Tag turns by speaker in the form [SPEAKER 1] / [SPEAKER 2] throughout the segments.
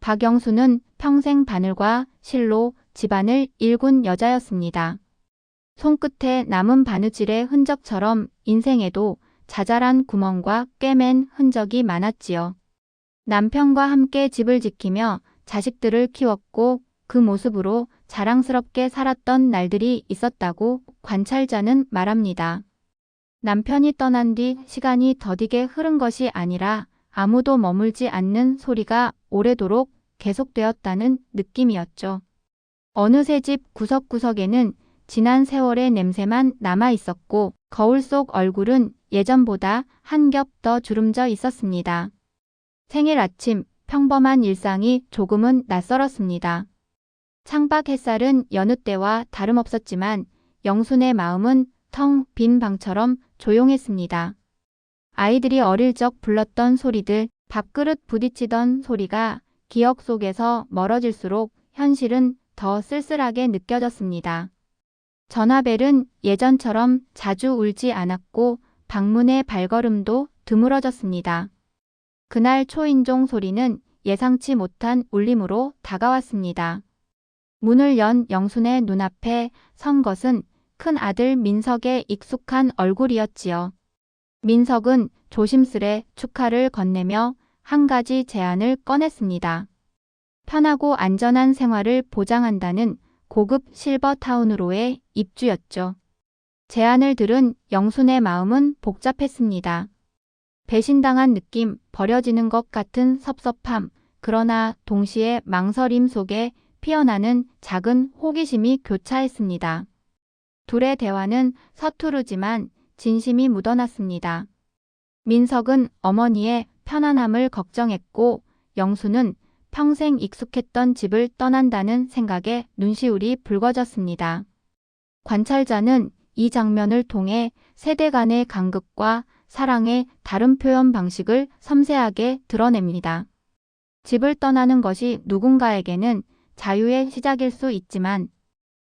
[SPEAKER 1] 박영수는 평생 바늘과 실로 집안을 일군 여자였습니다. 손끝에 남은 바느질의 흔적처럼 인생에도 자잘한 구멍과 꿰맨 흔적이 많았지요. 남편과 함께 집을 지키며 자식들을 키웠고 그 모습으로 자랑스럽게 살았던 날들이 있었다고 관찰자는 말합니다. 남편이 떠난 뒤 시간이 더디게 흐른 것이 아니라 아무도 머물지 않는 소리가 오래도록 계속되었다는 느낌이었죠. 어느새 집 구석구석에는 지난 세월의 냄새만 남아 있었고 거울 속 얼굴은 예전보다 한 겹 더 주름져 있었습니다. 생일 아침 평범한 일상이 조금은 낯설었습니다. 창밖 햇살은 여느 때와 다름없었지만 영순의 마음은 텅 빈 방처럼 조용했습니다. 아이들이 어릴 적 불렀던 소리들, 밥그릇 부딪히던 소리가 기억 속에서 멀어질수록 현실은 더 쓸쓸하게 느껴졌습니다. 전화벨은 예전처럼 자주 울지 않았고 방문의 발걸음도 드물어졌습니다. 그날 초인종 소리는 예상치 못한 울림으로 다가왔습니다. 문을 연 영순의 눈앞에 선 것은 큰 아들 민석의 익숙한 얼굴이었지요. 민석은 조심스레 축하를 건네며 한 가지 제안을 꺼냈습니다. 편하고 안전한 생활을 보장한다는 고급 실버타운으로의 입주였죠. 제안을 들은 영순의 마음은 복잡했습니다. 배신당한 느낌, 버려지는 것 같은 섭섭함, 그러나 동시에 망설임 속에 피어나는 작은 호기심이 교차했습니다. 둘의 대화는 서투르지만 진심이 묻어났습니다. 민석은 어머니의 편안함을 걱정했고 영수는 평생 익숙했던 집을 떠난다는 생각에 눈시울이 붉어졌습니다. 관찰자는 이 장면을 통해 세대 간의 간극과 사랑의 다른 표현 방식을 섬세하게 드러냅니다. 집을 떠나는 것이 누군가에게는 자유의 시작일 수 있지만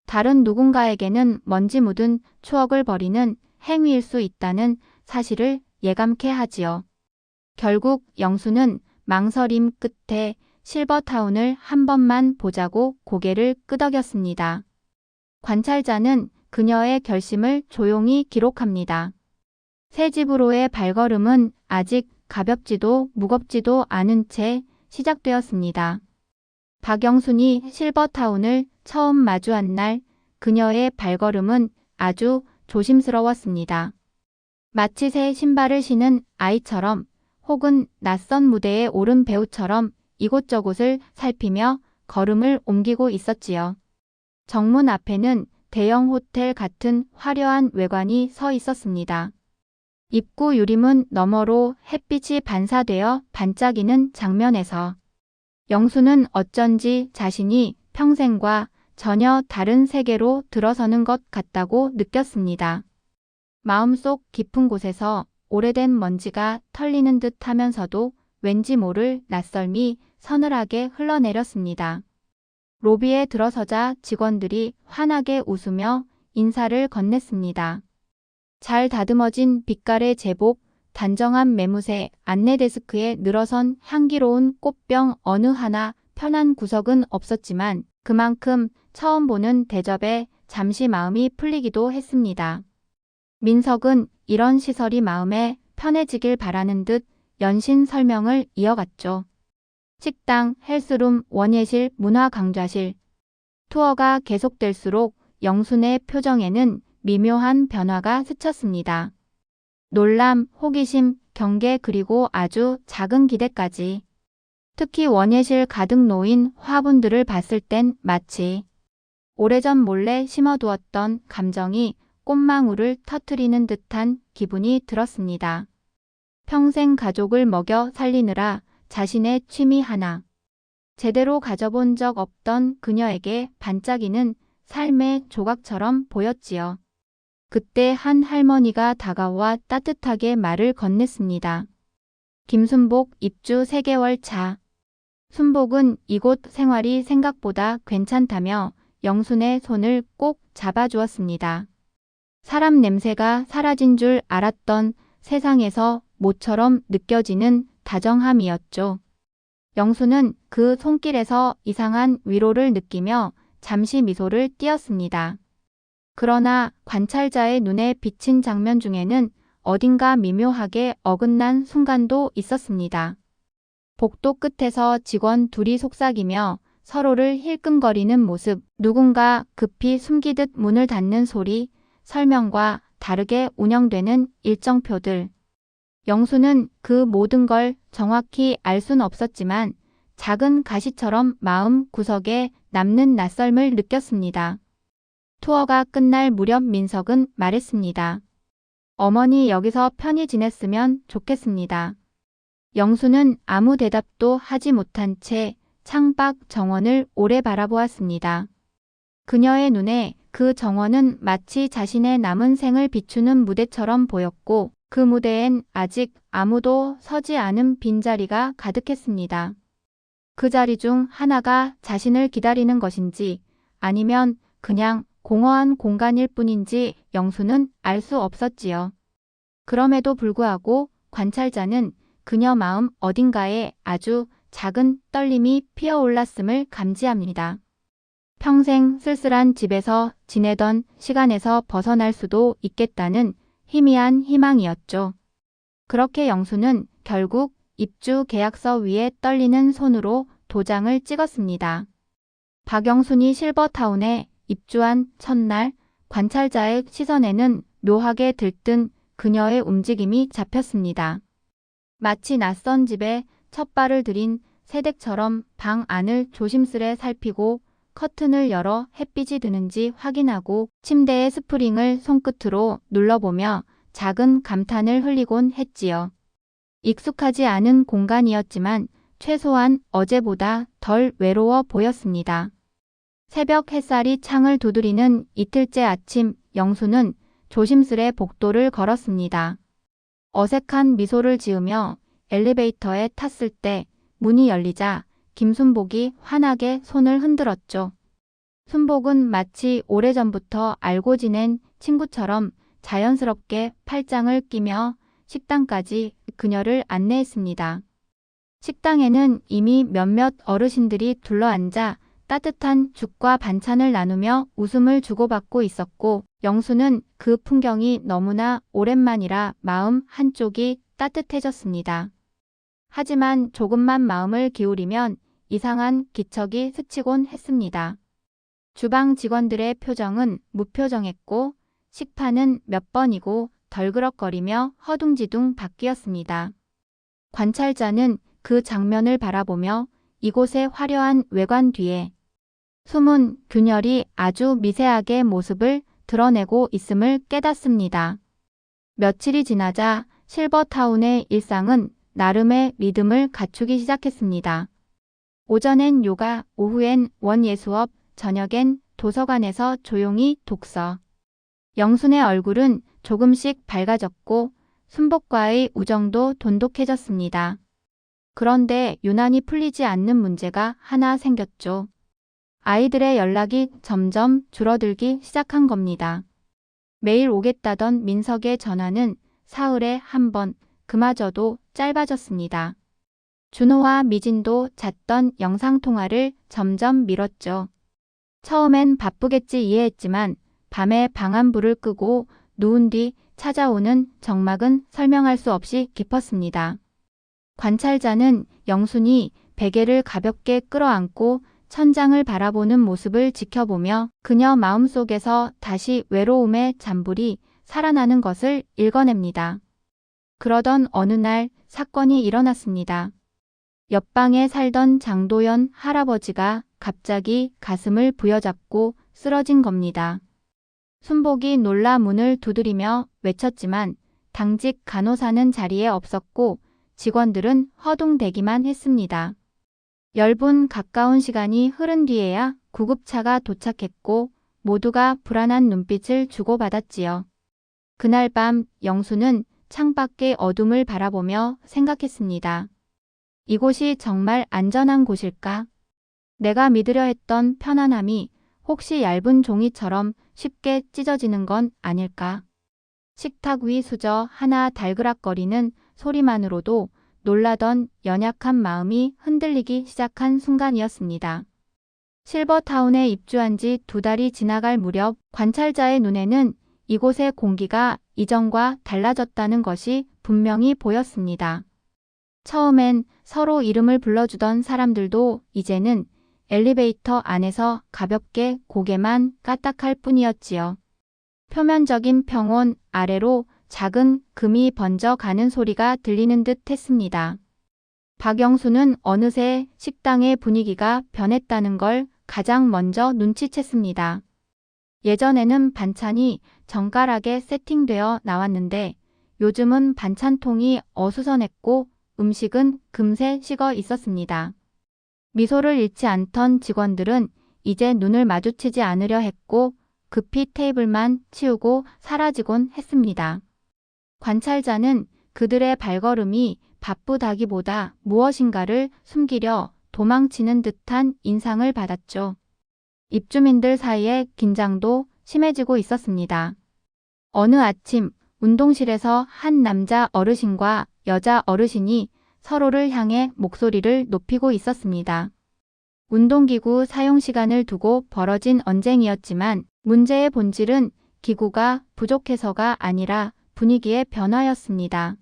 [SPEAKER 1] 다른 누군가에게는 먼지 묻은 추억을 버리는 행위일 수 있다는 사실을 예감케 하지요. 결국 영수는 망설임 끝에 실버타운을 한 번만 보자고 고개를 끄덕였습니다. 관찰자는 그녀의 결심을 조용히 기록합니다. 새 집으로의 발걸음은 아직 가볍지도 무겁지도 않은 채 시작되었습니다. 박영순이 실버타운을 처음 마주한 날 그녀의 발걸음은 아주 조심스러웠습니다. 마치 새 신발을 신은 아이처럼 혹은 낯선 무대에 오른 배우처럼 이곳저곳을 살피며 걸음을 옮기고 있었지요. 정문 앞에는 대형 호텔 같은 화려한 외관이 서 있었습니다. 입구 유리문 너머로 햇빛이 반사되어 반짝이는 장면에서 영수는 어쩐지 자신이 평생과 전혀 다른 세계로 들어서는 것 같다고 느꼈습니다. 마음속 깊은 곳에서 오래된 먼지가 털리는 듯 하면서도 왠지 모를 낯설미 서늘하게 흘러내렸습니다. 로비에 들어서자 직원들이 환하게 웃으며 인사를 건넸습니다. 잘 다듬어진 빛깔의 제복, 단정한 매무새, 안내 데스크에 늘어선 향기로운 꽃병 어느 하나 편한 구석은 없었지만 그만큼 처음 보는 대접에 잠시 마음이 풀리기도 했습니다. 민석은 이런 시설이 마음에 편해지길 바라는 듯 연신 설명을 이어갔죠. 식당, 헬스룸, 원예실, 문화강좌실. 투어가 계속될수록 영순의 표정에는 미묘한 변화가 스쳤습니다. 놀람, 호기심, 경계 그리고 아주 작은 기대까지. 특히 원예실 가득 놓인 화분들을 봤을 땐 마치 오래전 몰래 심어두었던 감정이 꽃망울을 터뜨리는 듯한 기분이 들었습니다. 평생 가족을 먹여 살리느라 자신의 취미 하나 제대로 가져본 적 없던 그녀에게 반짝이는 삶의 조각처럼 보였지요. 그때 한 할머니가 다가와 따뜻하게 말을 건넸습니다. 김순복 입주 3개월 차. 순복은 이곳 생활이 생각보다 괜찮다며 영순의 손을 꼭 잡아주었습니다. 사람 냄새가 사라진 줄 알았던 세상에서 모처럼 느껴지는 다정함이었죠. 영수는 그 손길에서 이상한 위로를 느끼며 잠시 미소를 띄었습니다. 그러나 관찰자의 눈에 비친 장면 중에는 어딘가 미묘하게 어긋난 순간도 있었습니다. 복도 끝에서 직원 둘이 속삭이며 서로를 힐끔거리는 모습, 누군가 급히 숨기듯 문을 닫는 소리, 설명과 다르게 운영되는 일정표들. 영수는 그 모든 걸 정확히 알 순 없었지만 작은 가시처럼 마음 구석에 남는 낯설음을 느꼈습니다. 투어가 끝날 무렵 민석은 말했습니다. 어머니 여기서 편히 지냈으면 좋겠습니다. 영수는 아무 대답도 하지 못한 채 창밖 정원을 오래 바라보았습니다. 그녀의 눈에 그 정원은 마치 자신의 남은 생을 비추는 무대처럼 보였고 그 무대엔 아직 아무도 서지 않은 빈자리가 가득했습니다. 그 자리 중 하나가 자신을 기다리는 것인지 아니면 그냥 공허한 공간일 뿐인지 영수는 알 수 없었지요. 그럼에도 불구하고 관찰자는 그녀 마음 어딘가에 아주 작은 떨림이 피어올랐음을 감지합니다. 평생 쓸쓸한 집에서 지내던 시간에서 벗어날 수도 있겠다는 희미한 희망이었죠. 그렇게 영수는 결국 입주 계약서 위에 떨리는 손으로 도장을 찍었습니다. 박영순이 실버타운에 입주한 첫날 관찰자의 시선에는 묘하게 들뜬 그녀의 움직임이 잡혔습니다. 마치 낯선 집에 첫 발을 들인 새댁처럼 방 안을 조심스레 살피고 커튼을 열어 햇빛이 드는지 확인하고 침대의 스프링을 손끝으로 눌러보며 작은 감탄을 흘리곤 했지요. 익숙하지 않은 공간이었지만 최소한 어제보다 덜 외로워 보였습니다. 새벽 햇살이 창을 두드리는 이틀째 아침, 영수는 조심스레 복도를 걸었습니다. 어색한 미소를 지으며 엘리베이터에 탔을 때 문이 열리자 김순복이 환하게 손을 흔들었죠. 순복은 마치 오래전부터 알고 지낸 친구처럼 자연스럽게 팔짱을 끼며 식당까지 그녀를 안내했습니다. 식당에는 이미 몇몇 어르신들이 둘러앉아 따뜻한 죽과 반찬을 나누며 웃음을 주고받고 있었고 영수는 그 풍경이 너무나 오랜만이라 마음 한쪽이 따뜻해졌습니다. 하지만 조금만 마음을 기울이면 이상한 기척이 스치곤 했습니다. 주방 직원들의 표정은 무표정했고 식판은 몇 번이고 덜그럭거리며 허둥지둥 바뀌었습니다. 관찰자는 그 장면을 바라보며 이곳의 화려한 외관 뒤에 숨은 균열이 아주 미세하게 모습을 드러내고 있음을 깨닫습니다. 며칠이 지나자 실버타운의 일상은 나름의 리듬을 갖추기 시작했습니다. 오전엔 요가, 오후엔 원예수업, 저녁엔 도서관에서 조용히 독서. 영순의 얼굴은 조금씩 밝아졌고 순복과의 우정도 돈독해졌습니다. 그런데 유난히 풀리지 않는 문제가 하나 생겼죠. 아이들의 연락이 점점 줄어들기 시작한 겁니다. 매일 오겠다던 민석의 전화는 사흘에 한 번, 그마저도 짧아졌습니다. 준호와 미진도 잦던 영상통화를 점점 미뤘죠. 처음엔 바쁘겠지 이해했지만 밤에 방안불을 끄고 누운 뒤 찾아오는 정막은 설명할 수 없이 깊었습니다. 관찰자는 영순이 베개를 가볍게 끌어안고 천장을 바라보는 모습을 지켜보며 그녀 마음속에서 다시 외로움의 잔불이 살아나는 것을 읽어냅니다. 그러던 어느 날 사건이 일어났습니다. 옆방에 살던 장도연 할아버지가 갑자기 가슴을 부여잡고 쓰러진 겁니다. 순복이 놀라 문을 두드리며 외쳤지만 당직 간호사는 자리에 없었고 직원들은 허둥대기만 했습니다. 10분 가까운 시간이 흐른 뒤에야 구급차가 도착했고 모두가 불안한 눈빛을 주고받았지요. 그날 밤 영수는 창밖의 어둠을 바라보며 생각했습니다. 이곳이 정말 안전한 곳일까? 내가 믿으려 했던 편안함이 혹시 얇은 종이처럼 쉽게 찢어지는 건 아닐까? 식탁 위 수저 하나 달그락거리는 소리만으로도 놀라던 연약한 마음이 흔들리기 시작한 순간이었습니다. 실버타운에 입주한 지 2달이 지나갈 무렵 관찰자의 눈에는 이곳의 공기가 이전과 달라졌다는 것이 분명히 보였습니다. 처음엔 서로 이름을 불러주던 사람들도 이제는 엘리베이터 안에서 가볍게 고개만 까딱할 뿐이었지요. 표면적인 평온 아래로 작은 금이 번져가는 소리가 들리는 듯 했습니다. 박영수는 어느새 식당의 분위기가 변했다는 걸 가장 먼저 눈치챘습니다. 예전에는 반찬이 정갈하게 세팅되어 나왔는데 요즘은 반찬통이 어수선했고 음식은 금세 식어 있었습니다. 미소를 잃지 않던 직원들은 이제 눈을 마주치지 않으려 했고 급히 테이블만 치우고 사라지곤 했습니다. 관찰자는 그들의 발걸음이 바쁘다기보다 무엇인가를 숨기려 도망치는 듯한 인상을 받았죠. 입주민들 사이의 긴장도 심해지고 있었습니다. 어느 아침 운동실에서 한 남자 어르신과 여자 어르신이 서로를 향해 목소리를 높이고 있었습니다. 운동기구 사용 시간을 두고 벌어진 언쟁이었지만 문제의 본질은 기구가 부족해서가 아니라 분위기의 변화였습니다.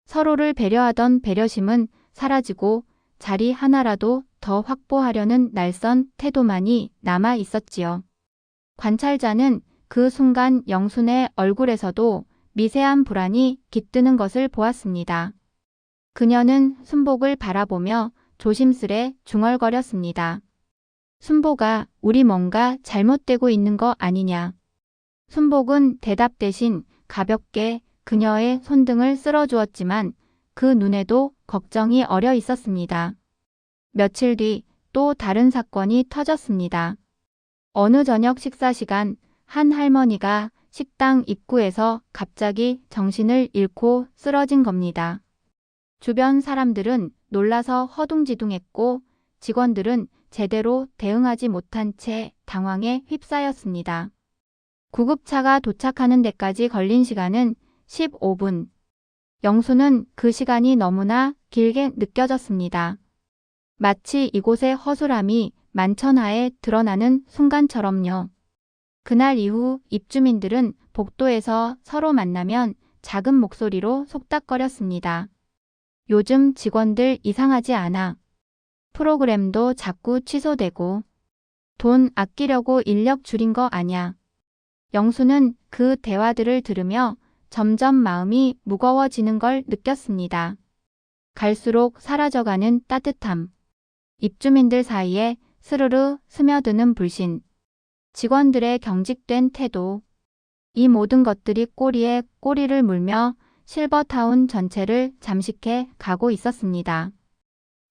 [SPEAKER 1] 서로를 배려하던 배려심은 사라지고 자리 하나라도 더 확보하려는 날선 태도만이 남아 있었지요. 관찰자는 그 순간 영순의 얼굴에서도 미세한 불안이 깃드는 것을 보았습니다. 그녀는 순복을 바라보며 조심스레 중얼거렸습니다. 순복아, 우리 뭔가 잘못되고 있는 거 아니냐. 순복은 대답 대신 가볍게 그녀의 손등을 쓸어주었지만 그 눈에도 걱정이 어려 있었습니다. 며칠 뒤 또 다른 사건이 터졌습니다. 어느 저녁 식사 시간 한 할머니가 식당 입구에서 갑자기 정신을 잃고 쓰러진 겁니다. 주변 사람들은 놀라서 허둥지둥했고 직원들은 제대로 대응하지 못한 채 당황에 휩싸였습니다. 구급차가 도착하는 데까지 걸린 시간은 15분. 영수는 그 시간이 너무나 길게 느껴졌습니다. 마치 이곳의 허술함이 만천하에 드러나는 순간처럼요. 그날 이후 입주민들은 복도에서 서로 만나면 작은 목소리로 속닥거렸습니다. 요즘 직원들 이상하지 않아. 프로그램도 자꾸 취소되고 돈 아끼려고 인력 줄인 거 아냐. 영수는 그 대화들을 들으며 점점 마음이 무거워지는 걸 느꼈습니다. 갈수록 사라져가는 따뜻함. 입주민들 사이에 스르르 스며드는 불신. 직원들의 경직된 태도. 이 모든 것들이 꼬리에 꼬리를 물며 실버타운 전체를 잠식해 가고 있었습니다.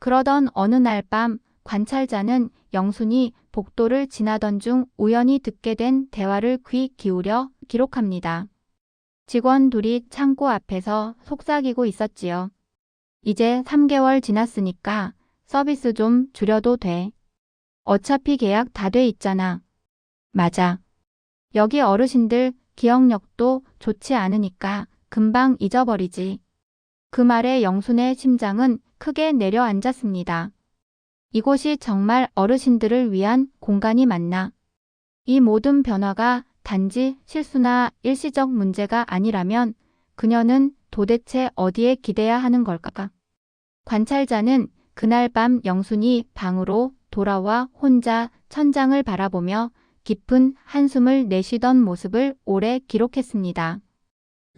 [SPEAKER 1] 그러던 어느 날 밤 관찰자는 영순이 복도를 지나던 중 우연히 듣게 된 대화를 귀 기울여 기록합니다. 직원 둘이 창고 앞에서 속삭이고 있었지요. 이제 3개월 지났으니까 서비스 좀 줄여도 돼. 어차피 계약 다 돼 있잖아. 맞아. 여기 어르신들 기억력도 좋지 않으니까 금방 잊어버리지. 그 말에 영순의 심장은 크게 내려앉았습니다. 이곳이 정말 어르신들을 위한 공간이 맞나? 이 모든 변화가 단지 실수나 일시적 문제가 아니라면 그녀는 도대체 어디에 기대야 하는 걸까? 관찰자는 그날 밤 영순이 방으로 돌아와 혼자 천장을 바라보며 깊은 한숨을 내쉬던 모습을 오래 기록했습니다.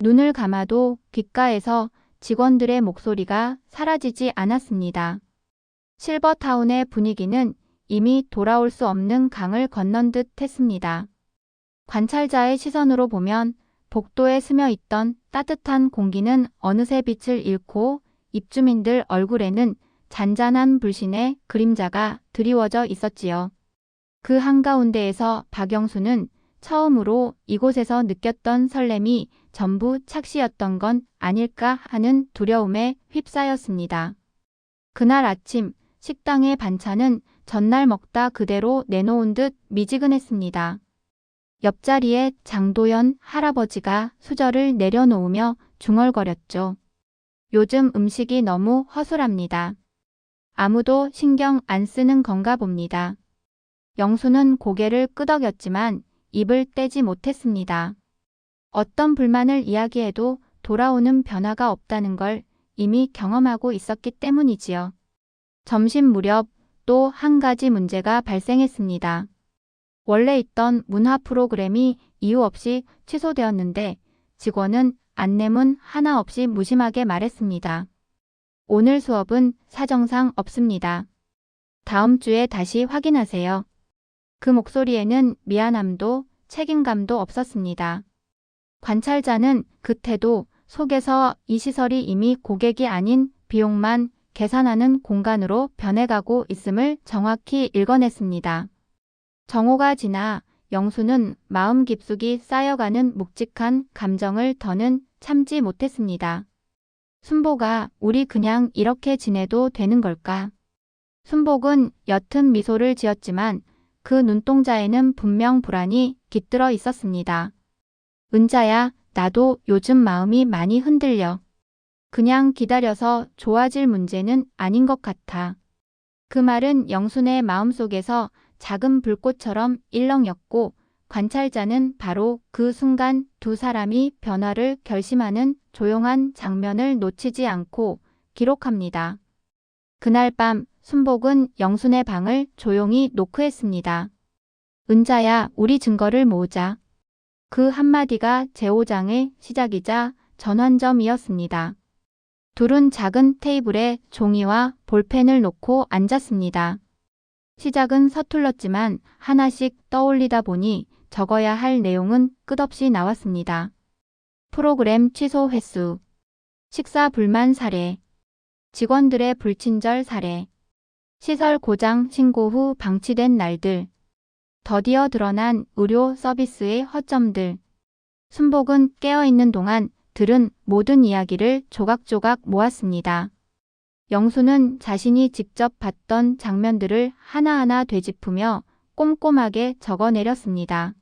[SPEAKER 1] 눈을 감아도 귓가에서 직원들의 목소리가 사라지지 않았습니다. 실버타운의 분위기는 이미 돌아올 수 없는 강을 건넌 듯 했습니다. 관찰자의 시선으로 보면 복도에 스며 있던 따뜻한 공기는 어느새 빛을 잃고 입주민들 얼굴에는 잔잔한 불신의 그림자가 드리워져 있었지요. 그 한가운데에서 박영수는 처음으로 이곳에서 느꼈던 설렘이 전부 착시였던 건 아닐까 하는 두려움에 휩싸였습니다. 그날 아침 식당의 반찬은 전날 먹다 그대로 내놓은 듯 미지근했습니다. 옆자리에 장도연 할아버지가 수저를 내려놓으며 중얼거렸죠. 요즘 음식이 너무 허술합니다. 아무도 신경 안 쓰는 건가 봅니다. 영수는 고개를 끄덕였지만 입을 떼지 못했습니다. 어떤 불만을 이야기해도 돌아오는 변화가 없다는 걸 이미 경험하고 있었기 때문이지요. 점심 무렵 또 한 가지 문제가 발생했습니다. 원래 있던 문화 프로그램이 이유 없이 취소되었는데 직원은 안내문 하나 없이 무심하게 말했습니다. 오늘 수업은 사정상 없습니다. 다음 주에 다시 확인하세요. 그 목소리에는 미안함도 책임감도 없었습니다. 관찰자는 그 태도 속에서 이 시설이 이미 고객이 아닌 비용만 계산하는 공간으로 변해가고 있음을 정확히 읽어냈습니다. 정오가 지나 영수는 마음 깊숙이 쌓여가는 묵직한 감정을 더는 참지 못했습니다. 순복아, 우리 그냥 이렇게 지내도 되는 걸까? 순복은 옅은 미소를 지었지만 그 눈동자에는 분명 불안이 깃들어 있었습니다. 은자야, 나도 요즘 마음이 많이 흔들려. 그냥 기다려서 좋아질 문제는 아닌 것 같아. 그 말은 영순의 마음속에서 작은 불꽃처럼 일렁였고 관찰자는 바로 그 순간 두 사람이 변화를 결심하는 조용한 장면을 놓치지 않고 기록합니다. 그날 밤 순복은 영순의 방을 조용히 노크했습니다. 은자야, 우리 증거를 모으자. 그 한마디가 제5장의 시작이자 전환점이었습니다. 둘은 작은 테이블에 종이와 볼펜을 놓고 앉았습니다. 시작은 서툴렀지만 하나씩 떠올리다 보니 적어야 할 내용은 끝없이 나왔습니다. 프로그램 취소 횟수, 식사 불만 사례, 직원들의 불친절 사례, 시설 고장 신고 후 방치된 날들, 더디어 드러난 의료 서비스의 허점들. 순복은 깨어있는 동안 들은 모든 이야기를 조각조각 모았습니다. 영수는 자신이 직접 봤던 장면들을 하나하나 되짚으며 꼼꼼하게 적어내렸습니다.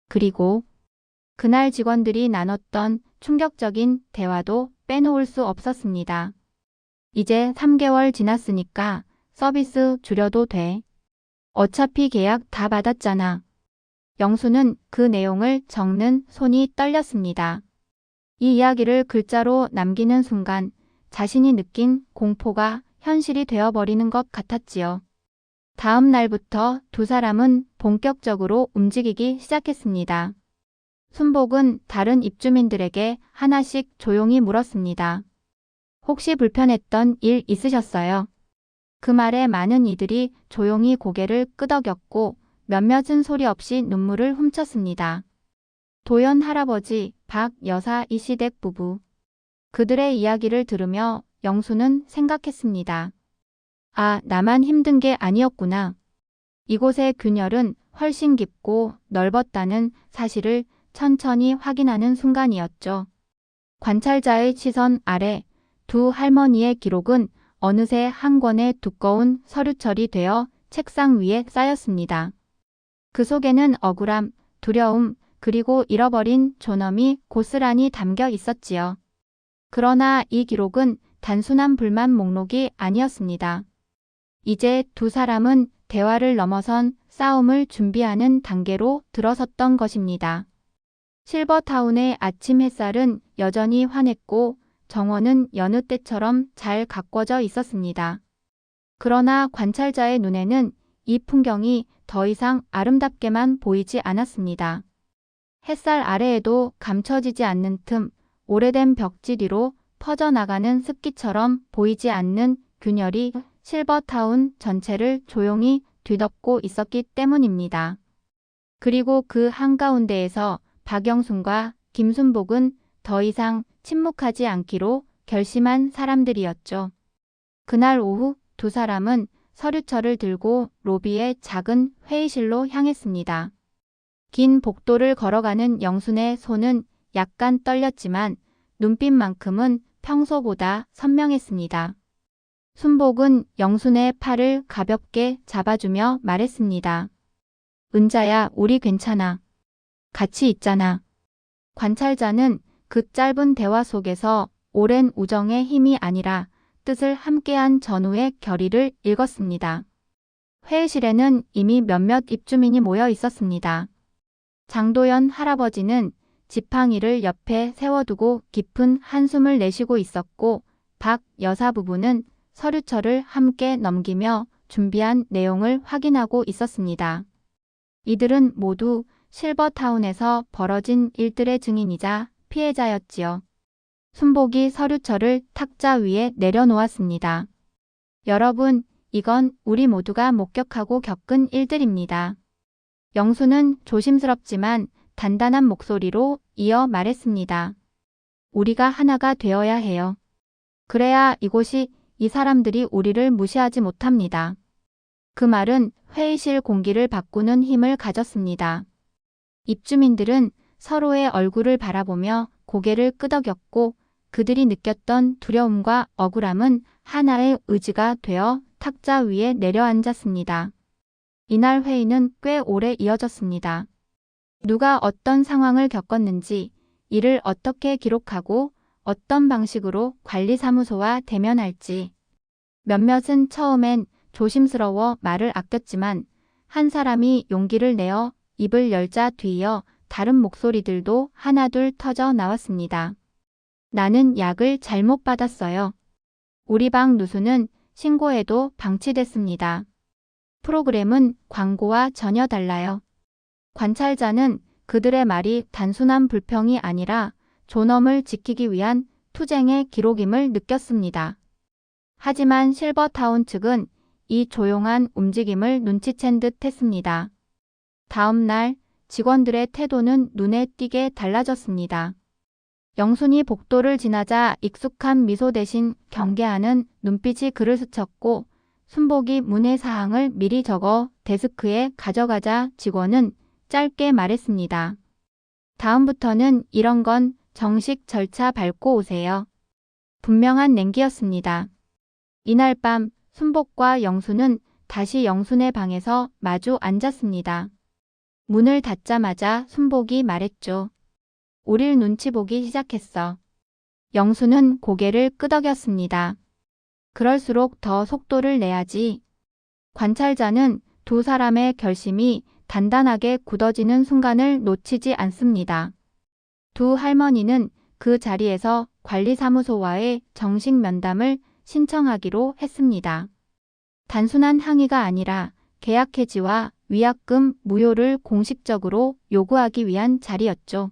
[SPEAKER 1] 그리고 그날 직원들이 나눴던 충격적인 대화도 빼놓을 수 없었습니다. 이제 3개월 지났으니까 서비스 줄여도 돼. 어차피 계약 다 받았잖아. 영수는 그 내용을 적는 손이 떨렸습니다. 이 이야기를 글자로 남기는 순간 자신이 느낀 공포가 현실이 되어버리는 것 같았지요. 다음 날부터 두 사람은 본격적으로 움직이기 시작했습니다. 순복은 다른 입주민들에게 하나씩 조용히 물었습니다. 혹시 불편했던 일 있으셨어요? 그 말에 많은 이들이 조용히 고개를 끄덕였고 몇몇은 소리 없이 눈물을 훔쳤습니다. 도연 할아버지, 박 여사 이시댁 부부. 그들의 이야기를 들으며 영수는 생각했습니다. 아, 나만 힘든 게 아니었구나. 이곳의 균열은 훨씬 깊고 넓었다는 사실을 천천히 확인하는 순간이었죠. 관찰자의 시선 아래 두 할머니의 기록은 어느새 한 권의 두꺼운 서류철이 되어 책상 위에 쌓였습니다. 그 속에는 억울함, 두려움, 그리고 잃어버린 존엄이 고스란히 담겨 있었지요. 그러나 이 기록은 단순한 불만 목록이 아니었습니다. 이제 두 사람은 대화를 넘어선 싸움을 준비하는 단계로 들어섰던 것입니다. 실버타운의 아침 햇살은 여전히 환했고 정원은 여느 때처럼 잘 가꿔져 있었습니다. 그러나 관찰자의 눈에는 이 풍경이 더 이상 아름답게만 보이지 않았습니다. 햇살 아래에도 감춰지지 않는 틈, 오래된 벽지 뒤로 퍼져나가는 습기처럼 보이지 않는 균열이 실버타운 전체를 조용히 뒤덮고 있었기 때문입니다. 그리고 그 한가운데에서 박영순과 김순복은 더 이상 침묵하지 않기로 결심한 사람들이었죠. 그날 오후 두 사람은 서류철을 들고 로비의 작은 회의실로 향했습니다. 긴 복도를 걸어가는 영순의 손은 약간 떨렸지만 눈빛만큼은 평소보다 선명했습니다. 순복은 영순의 팔을 가볍게 잡아주며 말했습니다. 은자야, 우리 괜찮아. 같이 있잖아. 관찰자는 그 짧은 대화 속에서 오랜 우정의 힘이 아니라 뜻을 함께한 전우의 결의를 읽었습니다. 회의실에는 이미 몇몇 입주민이 모여 있었습니다. 장도연 할아버지는 지팡이를 옆에 세워두고 깊은 한숨을 내쉬고 있었고 박 여사 부부는 서류철을 함께 넘기며 준비한 내용을 확인하고 있었습니다. 이들은 모두 실버타운에서 벌어진 일들의 증인이자 피해자였지요. 순복이 서류철을 탁자 위에 내려놓았습니다. 여러분, 이건 우리 모두가 목격하고 겪은 일들입니다. 영수는 조심스럽지만 단단한 목소리로 이어 말했습니다. 우리가 하나가 되어야 해요. 그래야 이곳이 이 사람들이 우리를 무시하지 못합니다. 그 말은 회의실 공기를 바꾸는 힘을 가졌습니다. 입주민들은 서로의 얼굴을 바라보며 고개를 끄덕였고 그들이 느꼈던 두려움과 억울함은 하나의 의지가 되어 탁자 위에 내려앉았습니다. 이날 회의는 꽤 오래 이어졌습니다. 누가 어떤 상황을 겪었는지, 이를 어떻게 기록하고 어떤 방식으로 관리사무소와 대면할지. 몇몇은 처음엔 조심스러워 말을 아꼈지만 한 사람이 용기를 내어 입을 열자 뒤이어 다른 목소리들도 하나둘 터져 나왔습니다. 나는 약을 잘못 받았어요. 우리 방 누수는 신고해도 방치됐습니다. 프로그램은 광고와 전혀 달라요. 관찰자는 그들의 말이 단순한 불평이 아니라 존엄을 지키기 위한 투쟁의 기록임을 느꼈습니다. 하지만 실버타운 측은 이 조용한 움직임을 눈치챈 듯 했습니다. 다음 날 직원들의 태도는 눈에 띄게 달라졌습니다. 영순이 복도를 지나자 익숙한 미소 대신 경계하는 눈빛이 그를 스쳤고 순복이 문의 사항을 미리 적어 데스크에 가져가자 직원은 짧게 말했습니다. 다음부터는 이런 건 정식 절차 밟고 오세요. 분명한 냉기였습니다. 이날 밤 순복과 영수는 다시 영순의 방에서 마주 앉았습니다. 문을 닫자마자 순복이 말했죠. 우릴 눈치 보기 시작했어. 영수는 고개를 끄덕였습니다. 그럴수록 더 속도를 내야지. 관찰자는 두 사람의 결심이 단단하게 굳어지는 순간을 놓치지 않습니다. 두 할머니는 그 자리에서 관리사무소와의 정식 면담을 신청하기로 했습니다. 단순한 항의가 아니라 계약 해지와 위약금 무효를 공식적으로 요구하기 위한 자리였죠.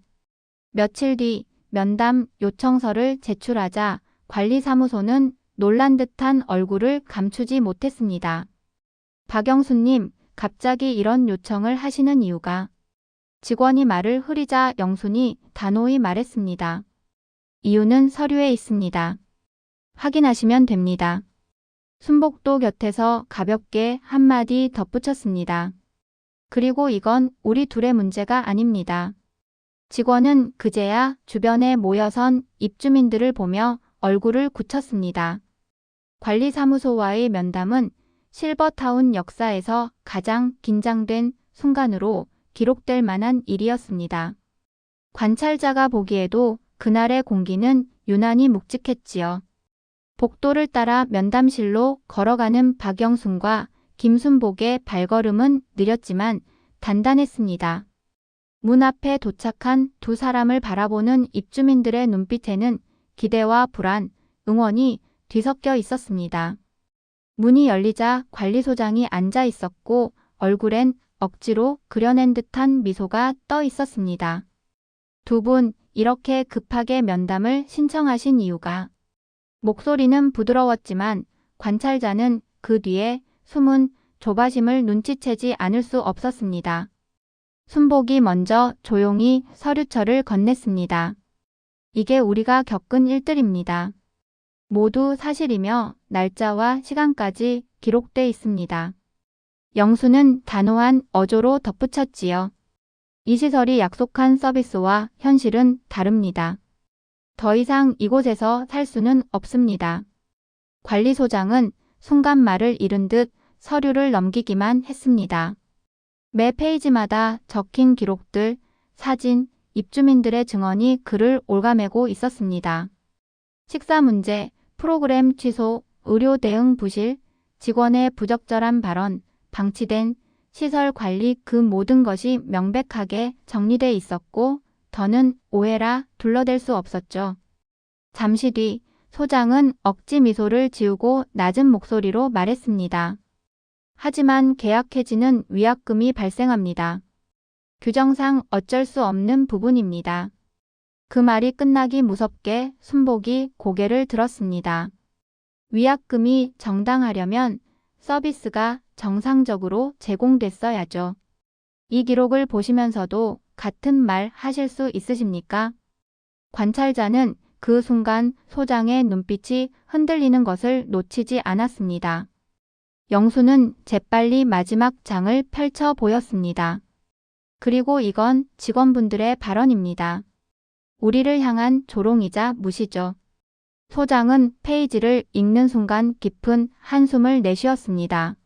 [SPEAKER 1] 며칠 뒤 면담 요청서를 제출하자 관리사무소는 놀란 듯한 얼굴을 감추지 못했습니다. 박영수님, 갑자기 이런 요청을 하시는 이유가? 직원이 말을 흐리자 영순이 단호히 말했습니다. 이유는 서류에 있습니다. 확인하시면 됩니다. 순복도 곁에서 가볍게 한마디 덧붙였습니다. 그리고 이건 우리 둘의 문제가 아닙니다. 직원은 그제야 주변에 모여선 입주민들을 보며 얼굴을 굳혔습니다. 관리사무소와의 면담은 실버타운 역사에서 가장 긴장된 순간으로 기록될 만한 일이었습니다. 관찰자가 보기에도 그날의 공기는 유난히 묵직했지요. 복도를 따라 면담실로 걸어가는 박영순과 김순복의 발걸음은 느렸지만 단단했습니다. 문 앞에 도착한 두 사람을 바라보는 입주민들의 눈빛에는 기대와 불안, 응원이 뒤섞여 있었습니다. 문이 열리자 관리소장이 앉아 있었고 얼굴엔 억지로 그려낸 듯한 미소가 떠 있었습니다. 두 분 이렇게 급하게 면담을 신청하신 이유가? 목소리는 부드러웠지만 관찰자는 그 뒤에 숨은 조바심을 눈치채지 않을 수 없었습니다. 순복이 먼저 조용히 서류철을 건넸습니다. 이게 우리가 겪은 일들입니다. 모두 사실이며 날짜와 시간까지 기록돼 있습니다. 영수는 단호한 어조로 덧붙였지요. 이 시설이 약속한 서비스와 현실은 다릅니다. 더 이상 이곳에서 살 수는 없습니다. 관리소장은 순간 말을 잃은 듯 서류를 넘기기만 했습니다. 매 페이지마다 적힌 기록들, 사진, 입주민들의 증언이 그를 올가매고 있었습니다. 식사 문제, 프로그램 취소, 의료 대응 부실, 직원의 부적절한 발언, 방치된 시설 관리 그 모든 것이 명백하게 정리돼 있었고 더는 오해라 둘러댈 수 없었죠. 잠시 뒤 소장은 억지 미소를 지우고 낮은 목소리로 말했습니다. 하지만 계약 해지는 위약금이 발생합니다. 규정상 어쩔 수 없는 부분입니다. 그 말이 끝나기 무섭게 순복이 고개를 들었습니다. 위약금이 정당하려면 서비스가 정상적으로 제공됐어야죠. 이 기록을 보시면서도 같은 말 하실 수 있으십니까? 관찰자는 그 순간 소장의 눈빛이 흔들리는 것을 놓치지 않았습니다. 영수는 재빨리 마지막 장을 펼쳐 보였습니다. 그리고 이건 직원분들의 발언입니다. 우리를 향한 조롱이자 무시죠. 소장은 페이지를 읽는 순간 깊은 한숨을 내쉬었습니다.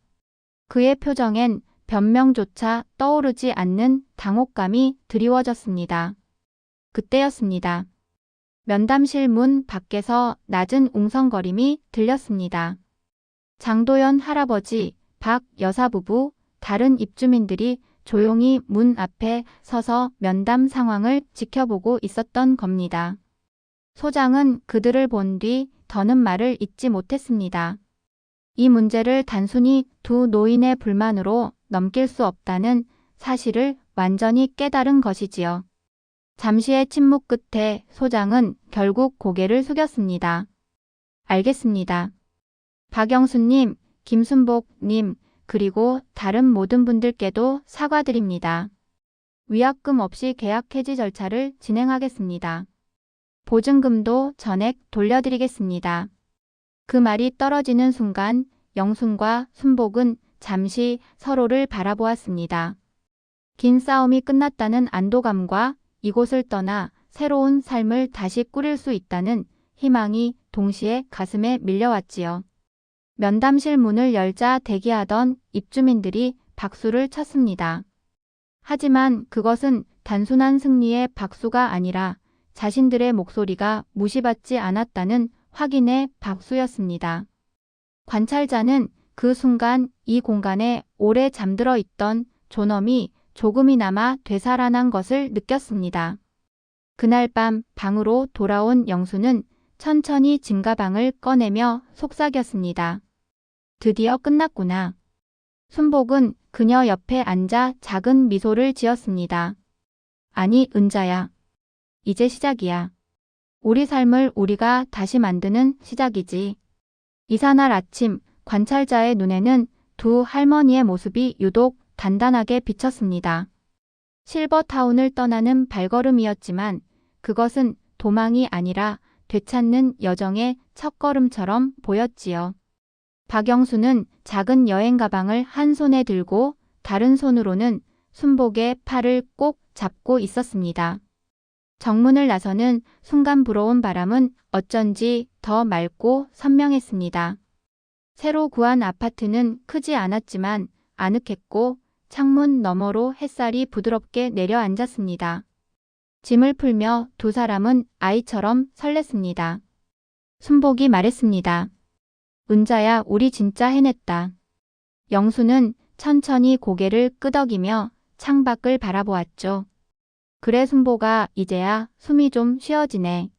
[SPEAKER 1] 그의 표정엔 변명조차 떠오르지 않는 당혹감이 드리워졌습니다. 그때였습니다. 면담실 문 밖에서 낮은 웅성거림이 들렸습니다. 장도연 할아버지, 박 여사 부부, 다른 입주민들이 조용히 문 앞에 서서 면담 상황을 지켜보고 있었던 겁니다. 소장은 그들을 본 뒤 더는 말을 잇지 못했습니다. 이 문제를 단순히 두 노인의 불만으로 넘길 수 없다는 사실을 완전히 깨달은 것이지요. 잠시의 침묵 끝에 소장은 결국 고개를 숙였습니다. 알겠습니다. 박영수님, 김순복님, 그리고 다른 모든 분들께도 사과드립니다. 위약금 없이 계약 해지 절차를 진행하겠습니다. 보증금도 전액 돌려드리겠습니다. 그 말이 떨어지는 순간 영순과 순복은 잠시 서로를 바라보았습니다. 긴 싸움이 끝났다는 안도감과 이곳을 떠나 새로운 삶을 다시 꾸릴 수 있다는 희망이 동시에 가슴에 밀려왔지요. 면담실 문을 열자 대기하던 입주민들이 박수를 쳤습니다. 하지만 그것은 단순한 승리의 박수가 아니라 자신들의 목소리가 무시받지 않았다는 확인의 박수였습니다. 관찰자는 그 순간 이 공간에 오래 잠들어 있던 존엄이 조금이나마 되살아난 것을 느꼈습니다. 그날 밤 방으로 돌아온 영수는 천천히 짐가방을 꺼내며 속삭였습니다. 드디어 끝났구나. 순복은 그녀 옆에 앉아 작은 미소를 지었습니다. 아니, 은자야. 이제 시작이야. 우리 삶을 우리가 다시 만드는 시작이지. 이사날 아침 관찰자의 눈에는 두 할머니의 모습이 유독 단단하게 비쳤습니다. 실버타운을 떠나는 발걸음이었지만 그것은 도망이 아니라 되찾는 여정의 첫걸음처럼 보였지요. 박영수는 작은 여행 가방을 한 손에 들고 다른 손으로는 순복의 팔을 꼭 잡고 있었습니다. 정문을 나서는 순간 불어온 바람은 어쩐지 더 맑고 선명했습니다. 새로 구한 아파트는 크지 않았지만 아늑했고 창문 너머로 햇살이 부드럽게 내려앉았습니다. 짐을 풀며 두 사람은 아이처럼 설렜습니다. 순복이 말했습니다. 은자야, 우리 진짜 해냈다. 영수는 천천히 고개를 끄덕이며 창밖을 바라보았죠. 그래, 순복아, 이제야 숨이 좀 쉬어지네.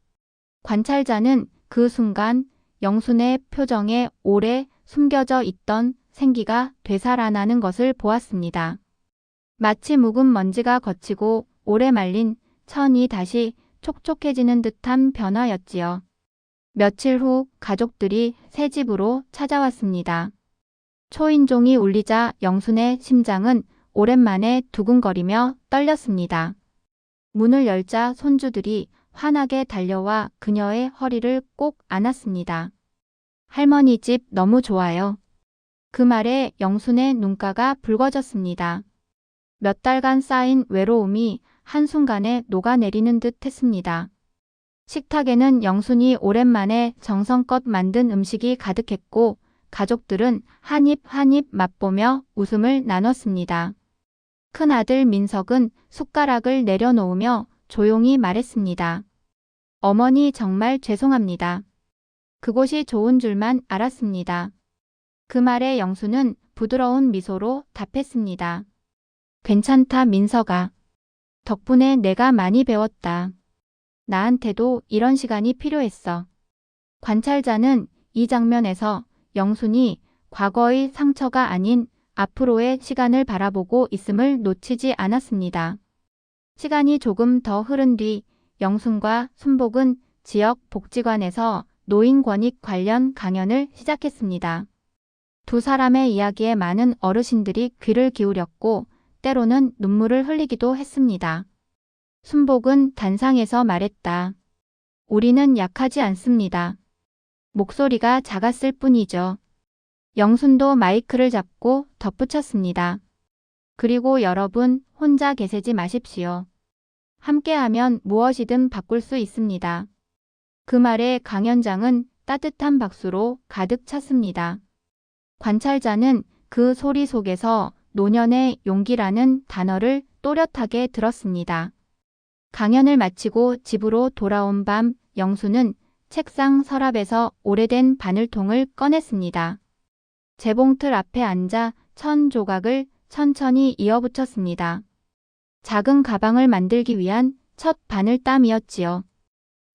[SPEAKER 1] 관찰자는 그 순간 영순의 표정에 오래 숨겨져 있던 생기가 되살아나는 것을 보았습니다. 마치 묵은 먼지가 걷히고 오래 말린 천이 다시 촉촉해지는 듯한 변화였지요. 며칠 후 가족들이 새 집으로 찾아왔습니다. 초인종이 울리자 영순의 심장은 오랜만에 두근거리며 떨렸습니다. 문을 열자 손주들이 환하게 달려와 그녀의 허리를 꼭 안았습니다. 할머니 집 너무 좋아요. 그 말에 영순의 눈가가 붉어졌습니다. 몇 달간 쌓인 외로움이 한순간에 녹아내리는 듯 했습니다. 식탁에는 영순이 오랜만에 정성껏 만든 음식이 가득했고 가족들은 한 입 한 입 맛보며 웃음을 나눴습니다. 큰아들 민석은 숟가락을 내려놓으며 조용히 말했습니다. 어머니 정말 죄송합니다. 그곳이 좋은 줄만 알았습니다. 그 말에 영수는 부드러운 미소로 답했습니다. 괜찮다, 민서가. 덕분에 내가 많이 배웠다. 나한테도 이런 시간이 필요했어. 관찰자는 이 장면에서 영순이 과거의 상처가 아닌 앞으로의 시간을 바라보고 있음을 놓치지 않았습니다. 시간이 조금 더 흐른 뒤 영순과 순복은 지역 복지관에서 노인 권익 관련 강연을 시작했습니다. 두 사람의 이야기에 많은 어르신들이 귀를 기울였고 때로는 눈물을 흘리기도 했습니다. 순복은 단상에서 말했다. 우리는 약하지 않습니다. 목소리가 작았을 뿐이죠. 영순도 마이크를 잡고 덧붙였습니다. 그리고 여러분 혼자 계시지 마십시오. 함께하면 무엇이든 바꿀 수 있습니다. 그 말에 강연장은 따뜻한 박수로 가득 찼습니다. 관찰자는 그 소리 속에서 노년의 용기라는 단어를 또렷하게 들었습니다. 강연을 마치고 집으로 돌아온 밤 영수는 책상 서랍에서 오래된 바늘통을 꺼냈습니다. 재봉틀 앞에 앉아 천 조각을 천천히 이어붙였습니다. 작은 가방을 만들기 위한 첫 바늘땀이었지요.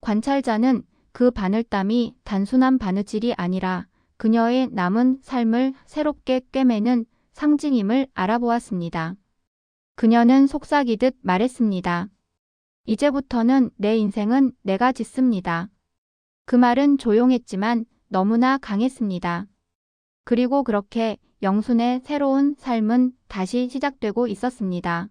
[SPEAKER 1] 관찰자는 그 바늘땀이 단순한 바느질이 아니라 그녀의 남은 삶을 새롭게 꿰매는 상징임을 알아보았습니다. 그녀는 속삭이듯 말했습니다. 이제부터는 내 인생은 내가 짓습니다. 그 말은 조용했지만 너무나 강했습니다. 그리고 그렇게 영순의 새로운 삶은 다시 시작되고 있었습니다.